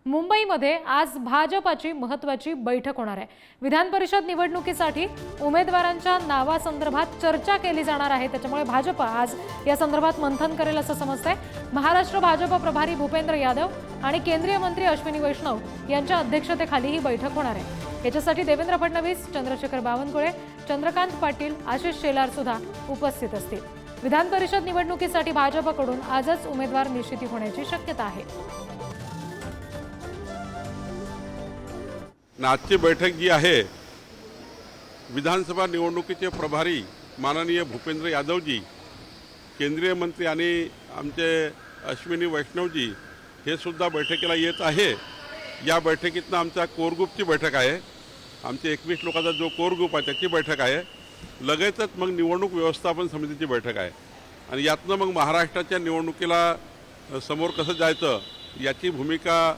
मुंबईमध्ये आज भाजपाची महत्त्वाची बैठक होणार आहे। विधान परिषद निवडणुकीसाठी उमेदवारांच्या नावासंदर्भात चर्चा केली जाणार आहे। त्याच्यामुळे भाजप आज या संदर्भात मंथन करेल असं समजतंय। महाराष्ट्र भाजप प्रभारी भूपेंद्र यादव आणि केंद्रीय मंत्री अश्विनी वैष्णव यांच्या अध्यक्षतेखाली ही बैठक होणार आहे। याच्यासाठी देवेंद्र फडणवीस, चंद्रशेखर बावनकुळे, चंद्रकांत पाटील, आशिष शेलार सुद्धा उपस्थित असतील। विधान परिषद निवडणुकीसाठी भाजपकडून आजच उमेदवार निश्चिती होण्याची शक्यता आहे। आजची बैठक जी आहे विधानसभा निवडणुकीचे प्रभारी माननीय भूपेंद्र यादवजी, केंद्रीय मंत्री आणि आमचे अश्विनी वैष्णवजी हे सुद्धा बैठकीला येत आहे। या बैठकीतनं आमच्या कोर ग्रुपची बैठक आहे। आमचे 21 लोकांचा जो कोर ग्रुप आहे त्याची बैठक आहे। लगेचच मग निवडणूक व्यवस्थापन समितीची बैठक आहे आणि यातनं मग महाराष्ट्राच्या निवडणुकीला समोर कसं जायचं याची भूमिका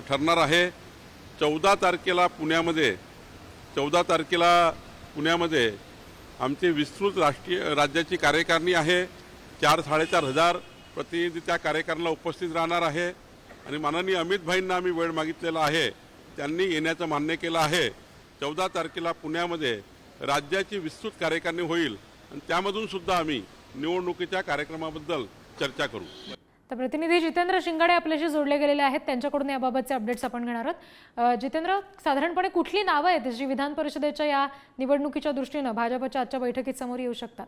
ठरणार आहे। 14 तारखेला पुण्यामध्ये आमची विस्तृत राज्याची कार्यकारिणी आहे। 4-4.5 हजार प्रतिनिधी त्या कार्यकारिणीला उपस्थित राहणार आहे आणि माननीय अमित भाईंना आम्ही वेळ मागितलेला आहे, त्यांनी येण्याचं मान्य केलं आहे। 14 तारखेला पुण्यामध्ये राज्याची विस्तृत कार्यकारिणी होईल आणि त्यामधून सुद्धा आम्ही निवडणुकीच्या कार्यक्रमाबद्दल चर्चा करू। तर प्रतिनिधी जितेंद्र शिंगाडे आपल्याशी जोडले गेलेले आहेत, त्यांच्याकडून याबाबतचे अपडेट्स आपण घेणार आहोत। जितेंद्र, साधारणपणे कुठली नावं आहेत जी विधान परिषदेच्या या निवडणुकीच्या दृष्टीने भाजपच्या आजच्या बैठकीत समोर येऊ शकतात?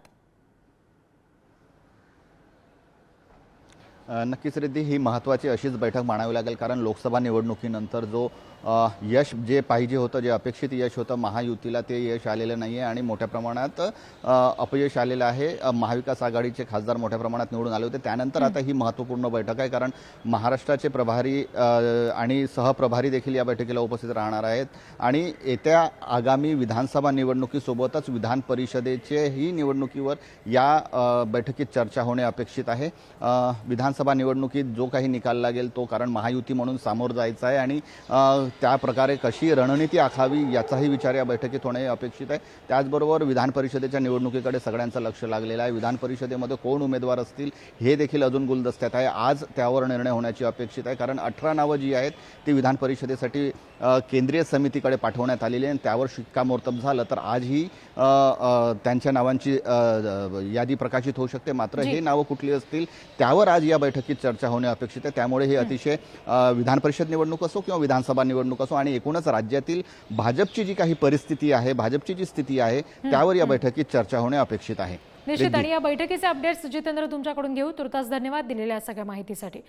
नक्कीच रिद्धी, ही महत्त्वाची अशीच बैठक मानावी लागेल, कारण लोकसभा निवडणुकीनंतर जो यश जे पाहिजे होतं, जे अपेक्षित यश होतं महायुतीला, ते यश आलेलं नाही आहे आणि मोठ्या प्रमाणात अपयश आलेलं आहे। महाविकास आघाडीचे खासदार मोठ्या प्रमाणात निवडून आले होते। त्यानंतर आता ही महत्त्वपूर्ण बैठक आहे, कारण महाराष्ट्राचे प्रभारी आणि सहप्रभारी देखील या बैठकीला उपस्थित राहणार आहेत आणि येत्या आगामी विधानसभा निवडणुकीसोबतच विधान परिषदेचेही निवडणुकीवर या बैठकीत चर्चा होणे अपेक्षित आहे। विधानसभा निवडणुकीत जो काही निकाल लागेल तो, कारण महायुती म्हणून सामोर जायचं आहे आणि त्या प्रकारे कशी रणनीती आखावी याचाही विचार या बैठकीत होणे अपेक्षित आहे। त्याचबरोबर विधान परिषदेच्या निवडणुकीकडे सगळ्यांचं लक्ष लागलेलं आहे। विधान परिषदेमध्ये कोण उमेदवार असतील हे देखील अजून गुलदस्त्यात आहे। आज त्यावर निर्णय होण्याची अपेक्षित आहे, कारण 18 नावं जी आहेत ती विधान परिषदेसाठी केंद्रीय समितीकडे पाठवण्यात आलेली आहे आणि त्यावर शिक्कामोर्तब झालं तर आज ही त्यांच्या नावांची यादी प्रकाशित होऊ शकते। मात्र हे नावं कुठली असतील त्यावर आज या बैठकीत चर्चा होणे अपेक्षित आहे। त्यामुळे हे अतिशय विधान परिषद निवडणूक असो किंवा विधानसभा निवडणूक असो आणि एकूणच राज्यातील भाजपची जी काही परिस्थिती आहे, भाजपची जी स्थिती आहे, त्यावर या बैठकीत चर्चा होणे अपेक्षित आहे। निश्चित, आणि या बैठकीचे अपडेट्स जितेंद्र तुमच्याकडून घेऊ। तुर्तास धन्यवाद दिलेल्या सगळ्या माहितीसाठी।